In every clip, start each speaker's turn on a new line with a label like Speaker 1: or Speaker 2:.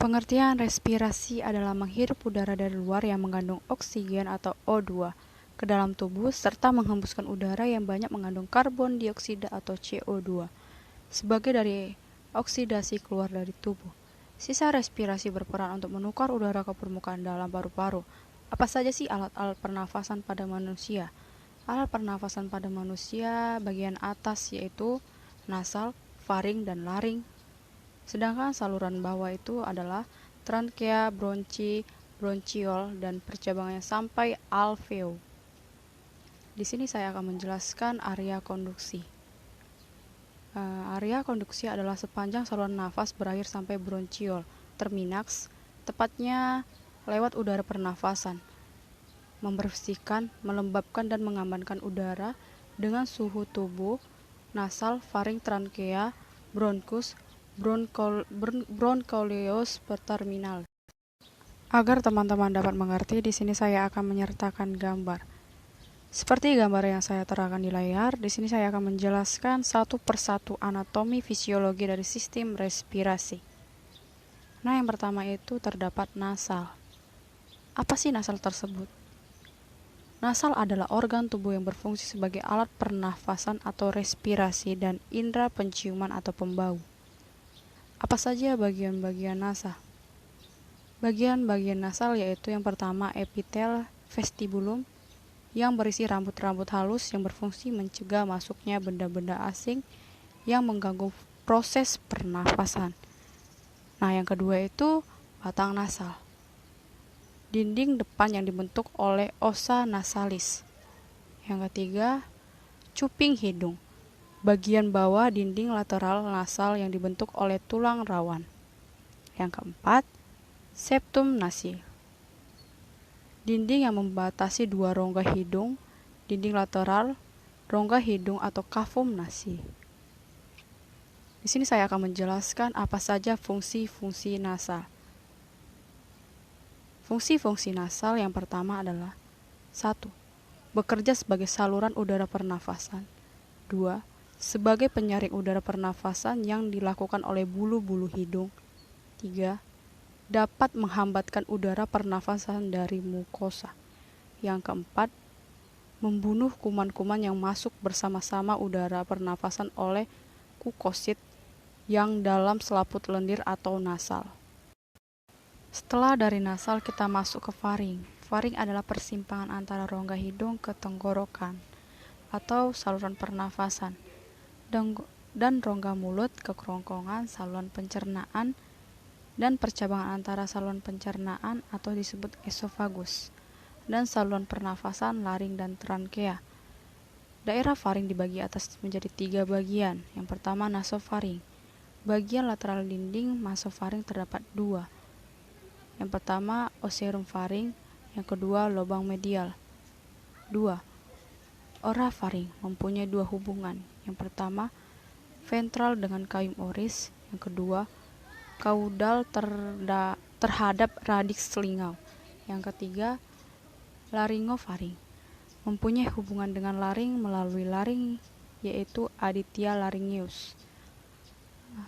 Speaker 1: Pengertian respirasi adalah menghirup udara dari luar yang mengandung oksigen atau O2 ke dalam tubuh serta menghembuskan udara yang banyak mengandung karbon dioksida atau CO2 sebagai dari oksidasi keluar dari tubuh. Sisa respirasi berperan untuk menukar udara ke permukaan dalam paru-paru. Apa saja sih alat-alat pernafasan pada manusia? Alat pernafasan pada manusia bagian atas yaitu nasal, faring, dan laring. Sedangkan saluran bawah itu adalah trankea, bronchi, bronchiol, dan percabangannya sampai alveol. Di sini saya akan menjelaskan area konduksi. Area konduksi adalah sepanjang saluran nafas berakhir sampai bronchiol, terminaks, tepatnya lewat udara pernafasan, membersihkan, melembabkan, dan mengamankan udara dengan suhu tubuh, nasal, faring, trankea, bronkus, bronchioles terminal. Agar teman-teman dapat mengerti, di sini saya akan menyertakan gambar. Seperti gambar yang saya terangkan di layar, di sini saya akan menjelaskan satu persatu anatomi fisiologi dari sistem respirasi. Nah, yang pertama itu terdapat nasal. Apa sih nasal tersebut? Nasal adalah organ tubuh yang berfungsi sebagai alat pernafasan atau respirasi dan indera penciuman atau pembau. Apa saja bagian-bagian nasal? Bagian-bagian nasal yaitu yang pertama epitel vestibulum yang berisi rambut-rambut halus yang berfungsi mencegah masuknya benda-benda asing yang mengganggu proses pernafasan. Nah, yang kedua itu batang nasal. Dinding depan yang dibentuk oleh ossa nasalis. Yang ketiga, cuping hidung. Bagian bawah dinding lateral nasal yang dibentuk oleh tulang rawan. Yang keempat, septum nasil. Dinding yang membatasi dua rongga hidung, dinding lateral, rongga hidung atau kafum nasil. Di sini saya akan menjelaskan apa saja fungsi-fungsi nasal. Fungsi-fungsi nasal yang pertama adalah 1. Bekerja sebagai saluran udara pernafasan. 2. Sebagai penyaring udara pernafasan yang dilakukan oleh bulu-bulu hidung. 3. Dapat menghambatkan udara pernafasan dari mukosa. Yang keempat, membunuh kuman-kuman yang masuk bersama-sama udara pernafasan oleh kukosit yang dalam selaput lendir atau nasal. Setelah dari nasal kita masuk ke faring. Faring adalah persimpangan antara rongga hidung ke tenggorokan atau saluran pernafasan dan rongga mulut ke kerongkongan saluran pencernaan dan percabangan antara saluran pencernaan atau disebut esofagus dan saluran pernafasan laring dan trankea. Daerah faring dibagi atas menjadi 3 bagian. Yang pertama nasofaring. Bagian lateral dinding nasofaring terdapat 2. Yang pertama oserum faring, yang kedua lubang medial. 2. Orafaring mempunyai 2 hubungan. Yang pertama ventral dengan kaum oris, yang kedua kaudal terhadap radiks selingau. Yang ketiga laringofaring mempunyai hubungan dengan laring melalui laring yaitu aditya laryngeus.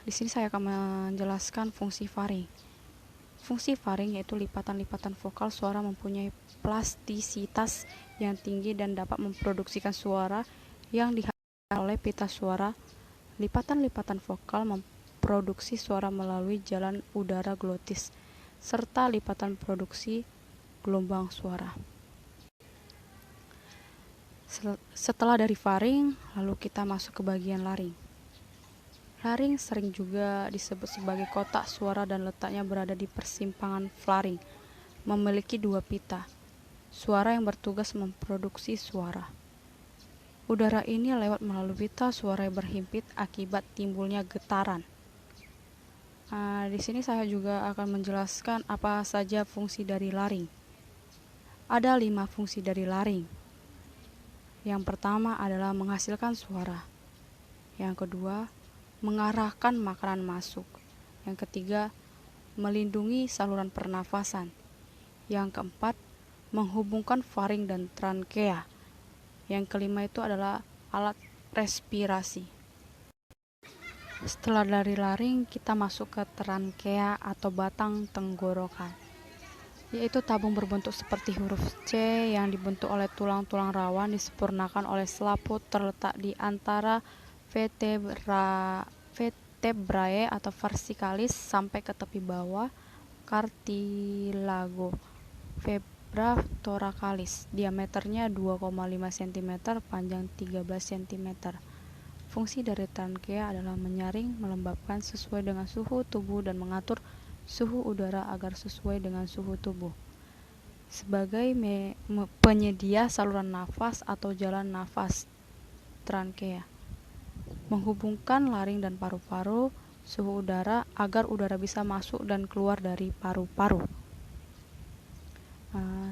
Speaker 1: Di sini saya akan menjelaskan fungsi faring. Fungsi faring yaitu lipatan-lipatan vokal suara mempunyai plastisitas yang tinggi dan dapat memproduksikan suara yang dihasilkan oleh pita suara. Lipatan-lipatan vokal memproduksi suara melalui jalan udara glotis, serta lipatan produksi gelombang suara. Setelah dari faring, lalu kita masuk ke bagian laring. Laring sering juga disebut sebagai kotak suara dan letaknya berada di persimpangan faring, memiliki 2 pita suara yang bertugas memproduksi suara. Udara ini lewat melalui pita suara yang berhimpit akibat timbulnya getaran. Di sini saya juga akan menjelaskan apa saja fungsi dari laring. Ada 5 fungsi dari laring. Yang pertama adalah menghasilkan suara. Yang kedua, mengarahkan makanan masuk. Yang ketiga, melindungi saluran pernafasan. Yang keempat, menghubungkan faring dan trankea. Yang kelima itu adalah alat respirasi. Setelah dari laring, kita masuk ke trankea atau batang tenggorokan, yaitu tabung berbentuk seperti huruf C yang dibentuk oleh tulang-tulang rawan disempurnakan oleh selaput terletak di antara vertebrae atau versikalis sampai ke tepi bawah cartilago vertebra thoracalis. Diameternya 2,5 cm, panjang 13 cm. Fungsi dari trankea adalah menyaring, melembabkan sesuai dengan suhu tubuh dan mengatur suhu udara agar sesuai dengan suhu tubuh. Sebagai penyedia saluran nafas atau jalan nafas, trankea menghubungkan laring dan paru-paru suhu udara agar udara bisa masuk dan keluar dari paru-paru.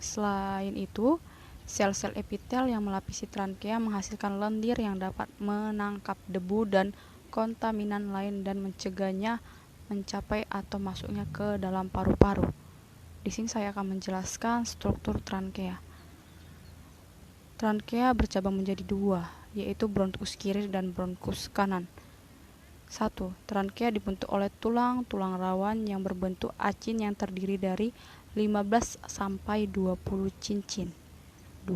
Speaker 1: Selain itu, sel-sel epitel yang melapisi trankea menghasilkan lendir yang dapat menangkap debu dan kontaminan lain dan mencegahnya mencapai atau masuknya ke dalam paru-paru. Di sini saya akan menjelaskan struktur trankea. Trankea bercabang menjadi dua, yaitu bronkus kiri dan bronkus kanan. 1. Trankea dibentuk oleh tulang-tulang rawan yang berbentuk acin yang terdiri dari 15 sampai 20 cincin. 2.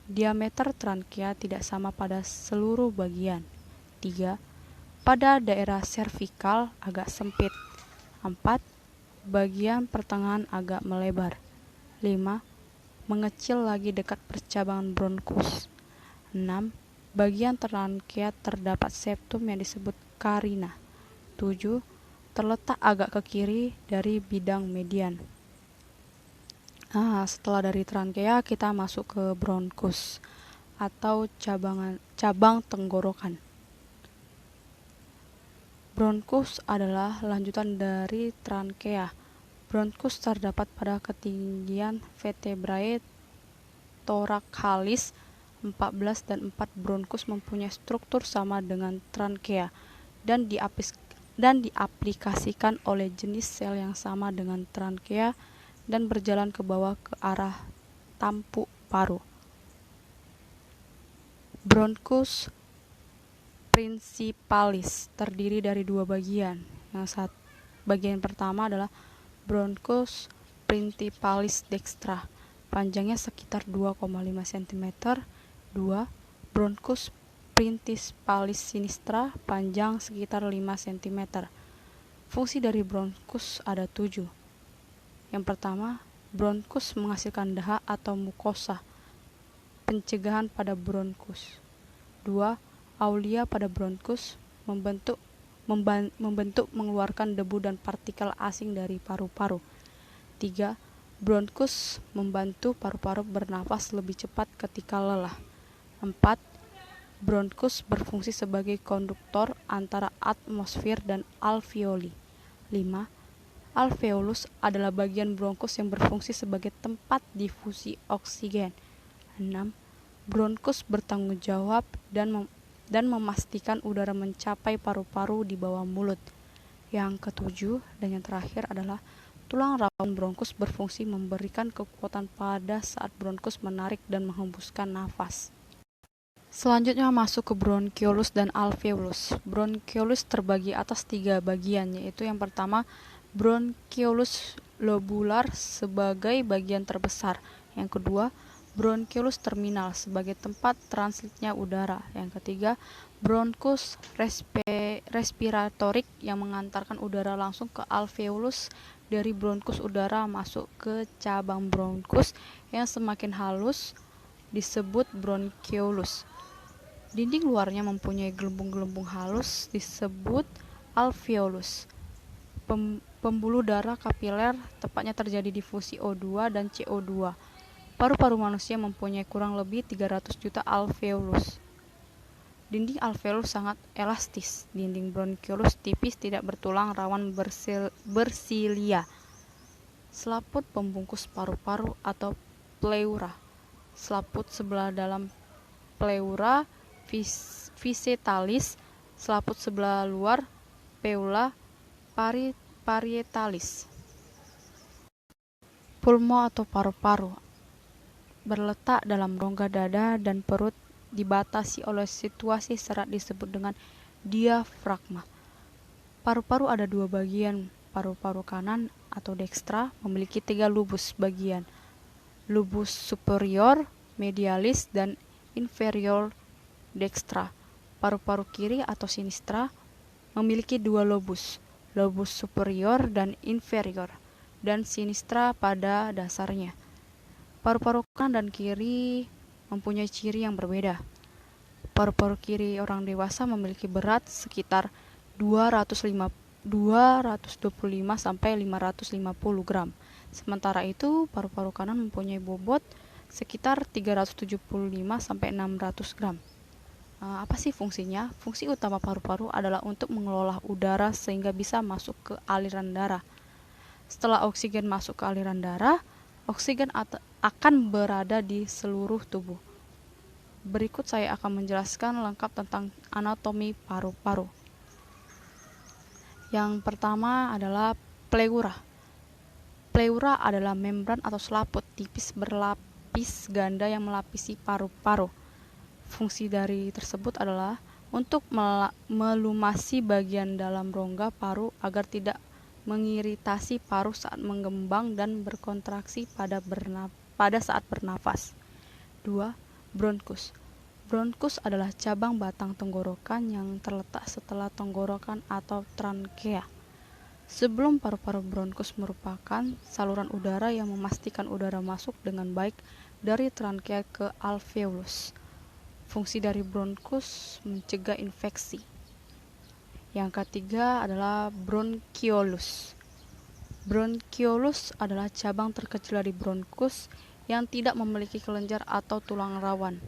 Speaker 1: Diameter trankea tidak sama pada seluruh bagian. 3. Pada daerah servikal agak sempit. 4. Bagian pertengahan agak melebar. 5. Mengecil lagi dekat percabangan bronkus. 6. Bagian trankea terdapat septum yang disebut carina. 7. Terletak agak ke kiri dari bidang median. Setelah dari trankea kita masuk ke bronkus atau cabang tenggorokan. Bronkus adalah lanjutan dari trankea. Bronkus terdapat pada ketinggian vertebrae thoracalis 14 dan 4. Bronkus mempunyai struktur sama dengan trankea dan diaplikasikan oleh jenis sel yang sama dengan trankea dan berjalan ke bawah ke arah tampuk paru. Bronkus principalis terdiri dari dua bagian. Bagian pertama adalah bronkus principalis dextra, panjangnya sekitar 2,5 cm. 2. Bronkus principalis sinistra, panjang sekitar 5 cm. Fungsi dari bronkus ada 7. Yang pertama, bronkus menghasilkan dahak atau mukosa, pencegahan pada bronkus. 2. Aulia pada bronkus, membentuk mengeluarkan debu dan partikel asing dari paru-paru. 3. Bronkus membantu paru-paru bernafas lebih cepat ketika lelah. 4. Bronkus berfungsi sebagai konduktor antara atmosfer dan alveoli. 5. Alveolus adalah bagian bronkus yang berfungsi sebagai tempat difusi oksigen. 6. Bronkus bertanggung jawab dan memastikan udara mencapai paru-paru di bawah mulut. Yang ketujuh dan yang terakhir adalah tulang rawan bronkus berfungsi memberikan kekuatan pada saat bronkus menarik dan menghembuskan nafas. Selanjutnya masuk ke bronkiolus dan alveolus. Bronkiolus terbagi atas 3 bagian, yaitu yang pertama bronkiolus lobular sebagai bagian terbesar. Yang kedua, bronkiolus terminal sebagai tempat transitnya udara. Yang ketiga, bronkus respiratorik yang mengantarkan udara langsung ke alveolus. Dari bronkus udara masuk ke cabang bronkus yang semakin halus disebut bronkiolus. Dinding luarnya mempunyai gelembung-gelembung halus disebut alveolus. Pembuluh darah kapiler tepatnya terjadi difusi O2 dan CO2. Paru-paru manusia mempunyai kurang lebih 300 juta alveolus. Dinding alveolus sangat elastis. Dinding bronkiolus tipis, tidak bertulang, rawan bersilia. Selaput pembungkus paru-paru atau pleura. Selaput sebelah dalam pleura visceralis. Selaput sebelah luar pleura parietalis. Pulmo atau paru-paru berletak dalam rongga dada dan perut, dibatasi oleh situasi serat disebut dengan diafragma. Paru-paru ada dua bagian. Paru-paru kanan atau dekstra memiliki 3 lubus bagian. Lubus superior, medialis, dan inferior dekstra. Paru-paru kiri atau sinistra memiliki 2 lobus, lobus superior dan inferior, dan sinistra pada dasarnya. Paru-paru kanan dan kiri mempunyai ciri yang berbeda. Paru-paru kiri orang dewasa memiliki berat sekitar 225 sampai 550 gram. Sementara itu, paru-paru kanan mempunyai bobot sekitar 375 sampai 600 gram. Apa sih fungsinya? Fungsi utama paru-paru adalah untuk mengelola udara sehingga bisa masuk ke aliran darah. Setelah oksigen masuk ke aliran darah, oksigen akan berada di seluruh tubuh. Berikut saya akan menjelaskan lengkap tentang anatomi paru-paru. Yang pertama adalah pleura. Pleura adalah membran atau selaput tipis berlapis ganda yang melapisi paru-paru. Fungsi dari tersebut adalah untuk melumasi bagian dalam rongga paru agar tidak mengiritasi paru saat mengembang dan berkontraksi pada saat bernafas. 2. Bronkus. Bronkus adalah cabang batang tenggorokan yang terletak setelah tenggorokan atau trankea. Sebelum paru-paru bronkus merupakan saluran udara yang memastikan udara masuk dengan baik dari trankea ke alveolus. Fungsi dari bronkus mencegah infeksi. Yang ketiga adalah bronkiolus. Bronkiolus adalah cabang terkecil dari bronkus yang tidak memiliki kelenjar atau tulang rawan.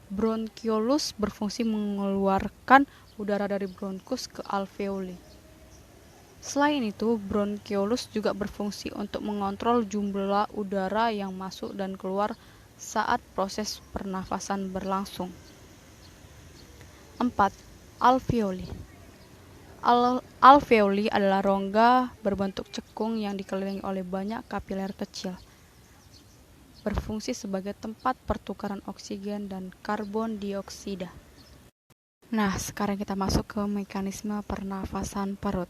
Speaker 1: Bronkiolus berfungsi mengeluarkan udara dari bronkus ke alveoli. Selain itu, bronkiolus juga berfungsi untuk mengontrol jumlah udara yang masuk dan keluar saat proses pernafasan berlangsung. 4. Alveoli. Alveoli adalah rongga berbentuk cekung yang dikelilingi oleh banyak kapiler kecil. Berfungsi sebagai tempat pertukaran oksigen dan karbon dioksida. Nah, sekarang kita masuk ke mekanisme pernafasan perut.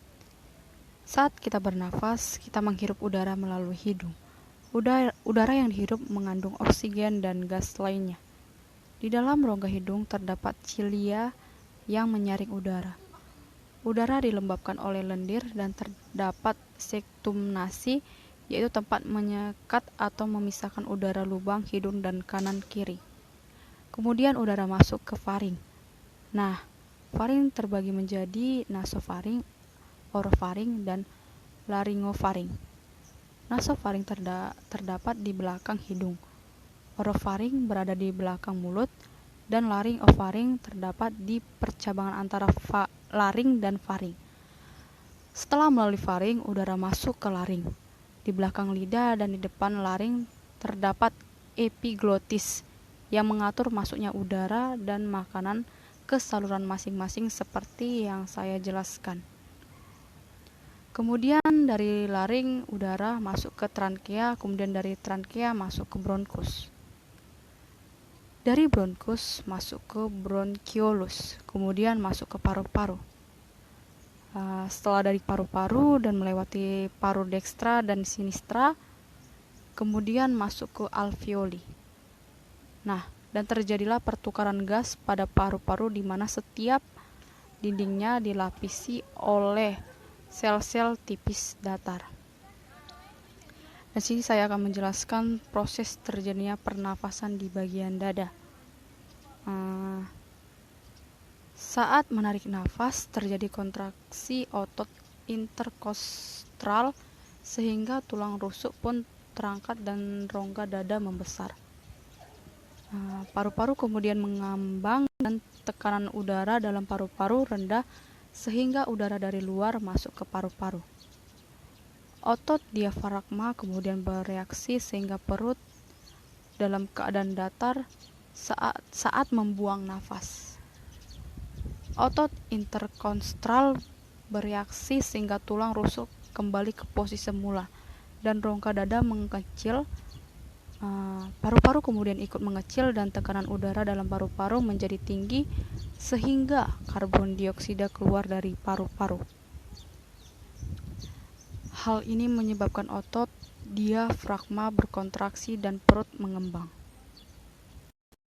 Speaker 1: Saat kita bernafas, kita menghirup udara melalui hidung. Udara yang dihirup mengandung oksigen dan gas lainnya. Di dalam rongga hidung terdapat cilia yang menyaring udara. Udara dilembabkan oleh lendir dan terdapat septum nasi, yaitu tempat menyekat atau memisahkan udara lubang hidung dan kanan kiri. Kemudian udara masuk ke faring. Nah, faring terbagi menjadi nasofaring, orofaring, dan laringofaring. Nasofaring terdapat di belakang hidung, orofaring berada di belakang mulut, dan laringofaring terdapat di percabangan antara laring dan faring. Setelah melalui faring, udara masuk ke laring. Di belakang lidah dan di depan laring terdapat epiglotis yang mengatur masuknya udara dan makanan ke saluran masing-masing seperti yang saya jelaskan. Kemudian dari laring udara masuk ke trankea, kemudian dari trankea masuk ke bronkus. Dari bronkus masuk ke bronkiolus, kemudian masuk ke paru-paru. Setelah dari paru-paru dan melewati paru dekstra dan sinistra, kemudian masuk ke alveoli. Nah, dan terjadilah pertukaran gas pada paru-paru di mana setiap dindingnya dilapisi oleh sel-sel tipis datar. Di sini saya akan menjelaskan proses terjadinya pernafasan di bagian dada. Saat menarik nafas, terjadi kontraksi otot interkostral sehingga tulang rusuk pun terangkat dan rongga dada membesar. Paru-paru kemudian mengambang dan tekanan udara dalam paru-paru rendah sehingga udara dari luar masuk ke paru-paru. Otot diafragma kemudian bereaksi sehingga perut dalam keadaan datar saat membuang nafas. Otot interkostral bereaksi sehingga tulang rusuk kembali ke posisi semula dan rongga dada mengecil. Paru-paru kemudian ikut mengecil dan tekanan udara dalam paru-paru menjadi tinggi sehingga karbon dioksida keluar dari paru-paru. Hal ini menyebabkan otot diafragma berkontraksi dan perut mengembang.